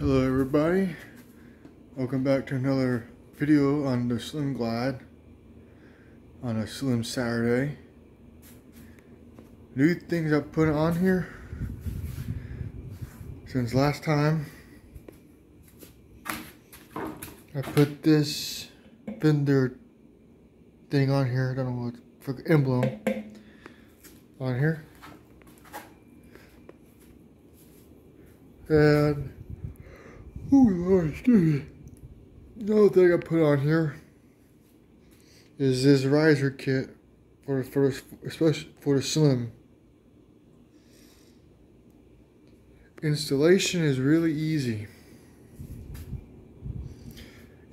Hello everybody, welcome back to another video on the Slimglide on a Slim Saturday. New things I put on here since last time. I put this fender thing on here, I don't know what, for emblem on here. And oh Lord, excuse me. Another thing I put on here is this riser kit especially for the Slim. Installation is really easy.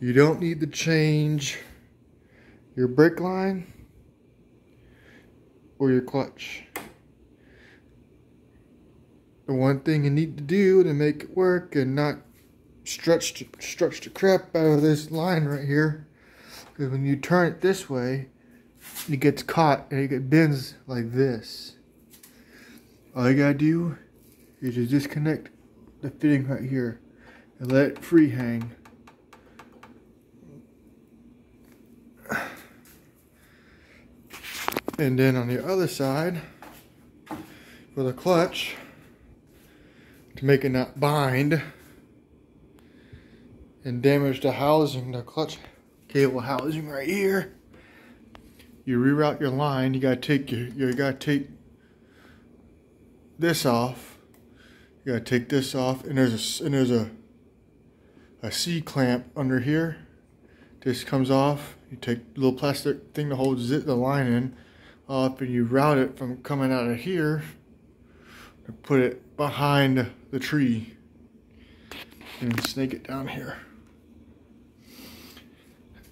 You don't need to change your brake line or your clutch. The one thing you need to do to make it work and not stretch the crap out of this line right here, because when you turn it this way, it gets caught and it bends like this. All you gotta do is you disconnect the fitting right here and let it free hang. And then on the other side, for the clutch, to make it not bind and damage the housing, the clutch cable housing right here, you reroute your line. You gotta take this off. You gotta take this off, and there's a C clamp under here. This comes off. You take a little plastic thing that holds the line in off, and you route it from coming out of here and put it behind the tree and snake it down here.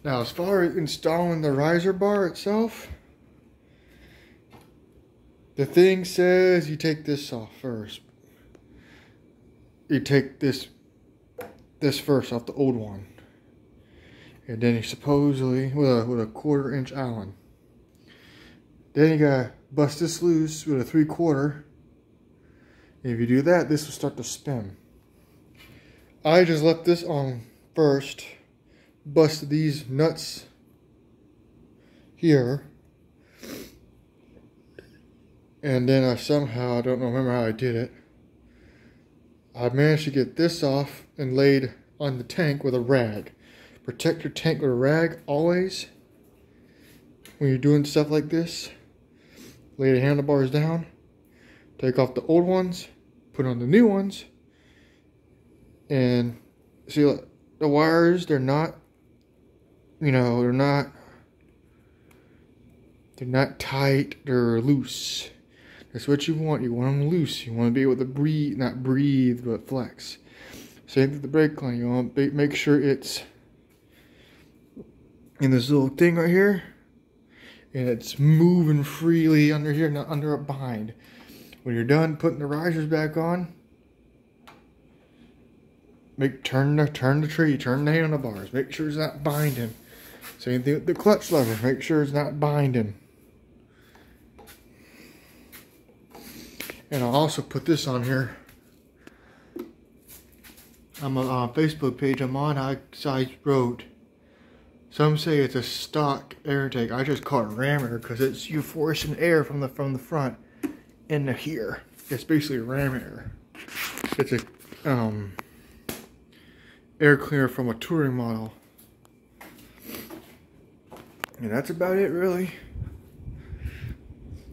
Now, as far as installing the riser bar itself, the thing says you take this off first. You take this first off the old one, and then you supposedly with a 1/4 inch Allen. Then you gotta bust this loose with a 3/4. If you do that, this will start to spin. I just left this on first, busted these nuts here, and then I somehow, I don't remember how I did it, I managed to get this off and laid on the tank with a rag. Protect your tank with a rag always when you're doing stuff like this. Lay the handlebars down, take off the old ones, put on the new ones, and see, look, the wires, they're not, you know, they're not tight, they're loose. That's what you want. You want them loose. You want to be able to breathe, not breathe, but flex. Same with the brake line. You want to make sure it's in this little thing right here, and it's moving freely under here, not under a bind. When you're done putting the risers back on, turn the tree, turn the handlebars, make sure it's not binding. Same thing with the clutch lever, make sure it's not binding. And I'll also put this on here. I'm on a Facebook page I'm on. I wrote, some say it's a stock air intake. I just call it ram air because it's you forcing air from the front into here. It's basically ram air. It's a air cleaner from a touring model, and that's about it really.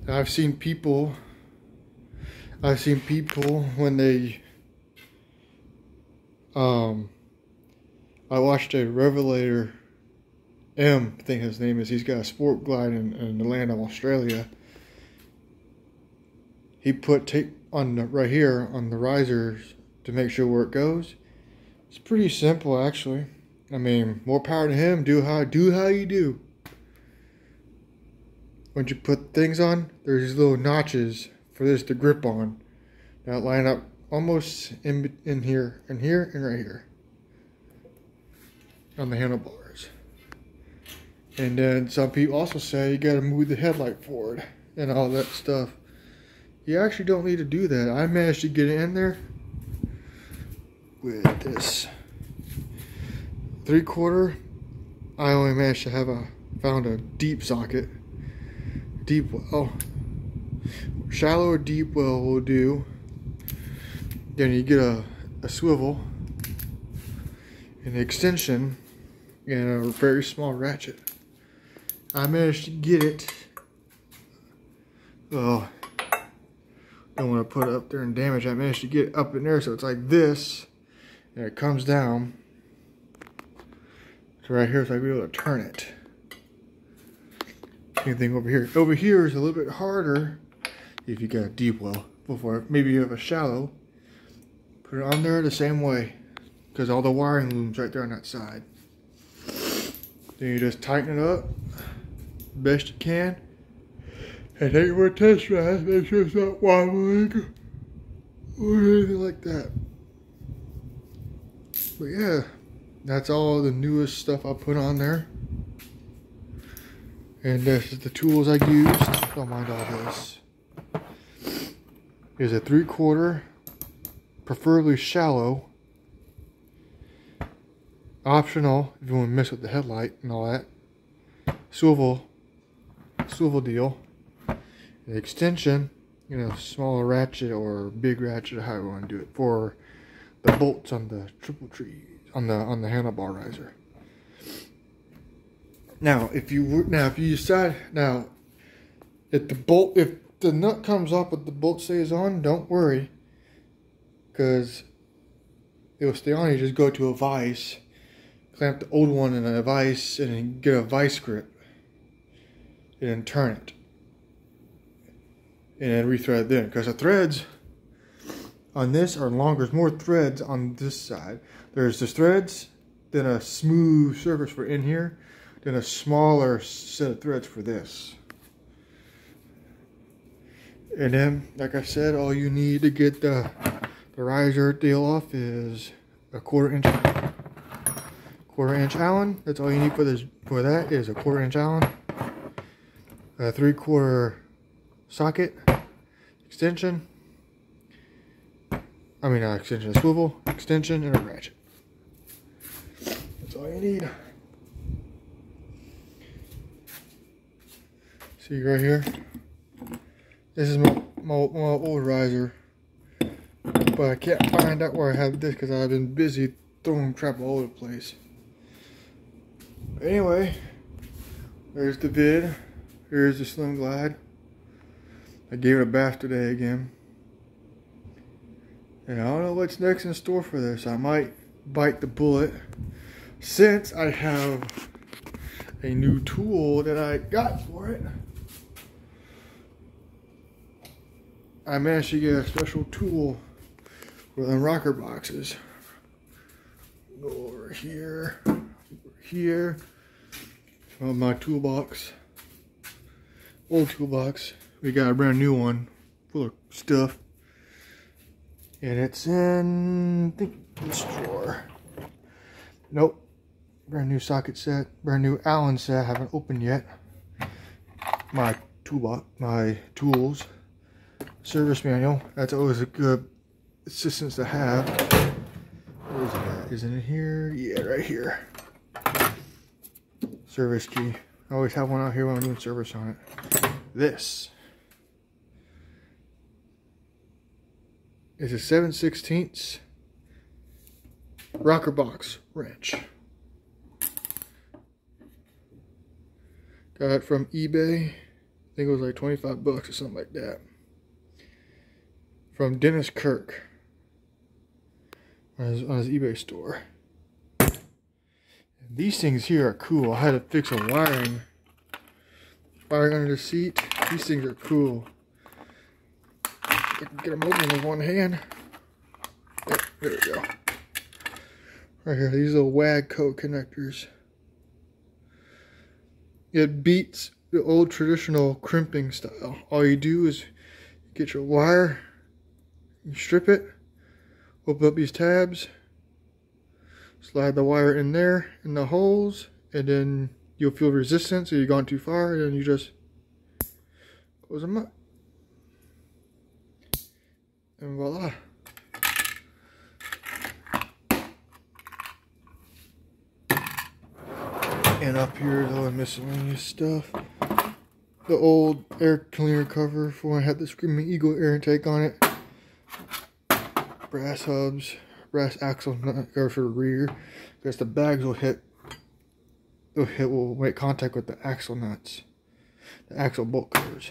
I've seen people when they I watched a Revelator M, I think his name is. He's got a sport glide in the land of Australia. He put tape on right here on the risers to make sure where it goes. It's pretty simple, actually. I mean, more power to him. Do how you do. Once you put things on, there's these little notches for this to grip on. Now line up almost in here, and here, and right here on the handlebars. And then some people also say you gotta move the headlight forward and all that stuff. You actually don't need to do that. I managed to get it in there with this 3/4. I only managed to found a deep socket. Deep well. Shallow or deep well will do. Then you get a swivel, an extension, and a very small ratchet. I managed to get it. Well, don't want to put it up there and damage. I managed to get it up in there so it's like this, and it comes down. So right here, so I'll be able to turn it. Same thing over here. Over here is a little bit harder if you got a deep well. Before, maybe you have a shallow. Put it on there the same way, because all the wiring looms right there on that side. Then you just tighten it up best you can, and take it for a test drive. Make sure it's not wobbling or anything like that. But yeah, that's all the newest stuff I put on there. And this is the tools I used. Don't mind all this. Here's a 3/4, preferably shallow. Optional if you want to mess with the headlight and all that. Swivel deal. An extension, you know, smaller ratchet or big ratchet, however you want to do it, for the bolts on the triple tree on the handlebar riser. Now, if you decide if the nut comes off but the bolt stays on, don't worry, because it will stay on. You just go to a vise, clamp the old one in a vise, and then get a vise grip, and then turn it, and then rethread it then. Because the threads on this are longer. There's more threads on this side. There's the threads, then a smooth surface for in here, then a smaller set of threads for this. And then, like I said, all you need to get the riser deal off is a 1/4 inch Allen. That's all you need for that is a 1/4 inch Allen, a 3/4 socket, extension. Extension, a swivel, extension, and a ratchet. That's all you need. See right here? This is my old riser. But I can't find out where I have this because I've been busy throwing crap all over the place. Anyway, there's the vid. Here's the Slimglide. I gave it a bath today again. And I don't know what's next in store for this. I might bite the bullet, since I have a new tool that I got for it. I managed to get a special tool for the rocker boxes. Go over here, from my toolbox, old toolbox. We got a brand new one full of stuff. And it's in, I think, this drawer. Nope. Brand new socket set. Brand new Allen set. I haven't opened yet. My toolbox. My tools. Service manual. That's always a good assistance to have. Where is it at? Isn't it here? Yeah, right here. Service key. I always have one out here when I'm doing service on it. This is a 7/16 rocker box wrench. Got it from eBay. I think it was like 25 bucks or something like that. From Dennis Kirk on his eBay store. And these things here are cool. I had to fix some wiring under the seat. These things are cool. I can get them open with one hand. Oh, there we go. Right here, these little WAGCO connectors. It beats the old traditional crimping style. All you do is get your wire, you strip it, open up these tabs, slide the wire in there, in the holes, and then you'll feel resistance if you've gone too far, and then you just close them up. And voila. And up here is all the miscellaneous stuff. The old air cleaner cover for when I had the Screaming Eagle air intake on it. Brass hubs, brass axle nut cover for the rear, because the bags will make contact with the axle nuts, the axle bolt covers.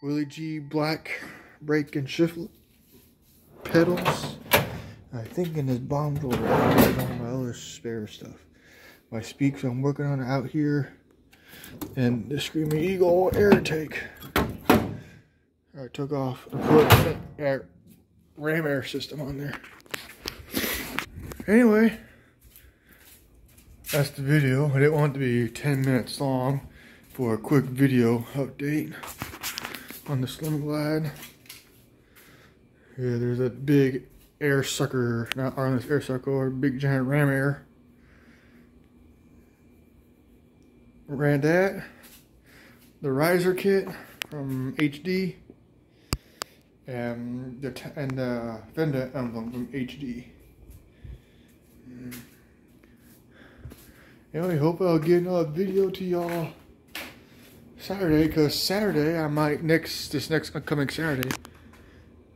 Willie G black brake and shift pedals. I think in this bottom drawer I have all my other spare stuff. My speaks I'm working on out here, and the Screaming Eagle air intake. I took off and put a ram air system on there. Anyway, that's the video. I didn't want it to be 10 minutes long for a quick video update on the Slimglide. Yeah, there's a big air sucker, not armless air sucker, or big giant ram air. Ran that. The riser kit from HD. And the fender emblem from HD. Anyway, hope I'll get another video to y'all Saturday, because Saturday I might this next upcoming Saturday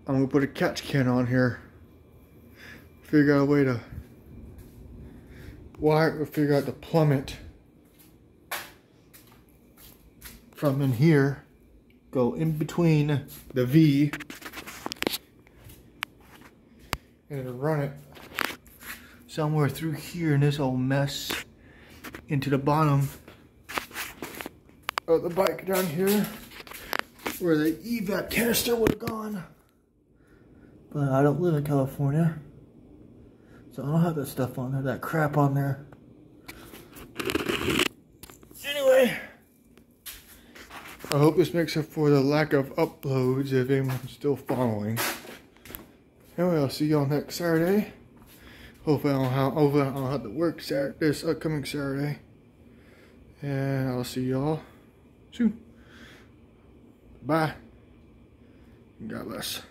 I'm gonna put a catch can on here. Figure out a way to figure out to plumb it from in here, go in between the V, and run it somewhere through here in this old mess into the bottom of the bike down here where the evac canister would have gone. But I don't live in California, so I don't have that stuff on there, that crap on there. Anyway, I hope this makes up for the lack of uploads if anyone's still following. Anyway, I'll see y'all next Saturday. Hopefully I don't have to work this upcoming Saturday. And I'll see y'all soon. Bye. God bless.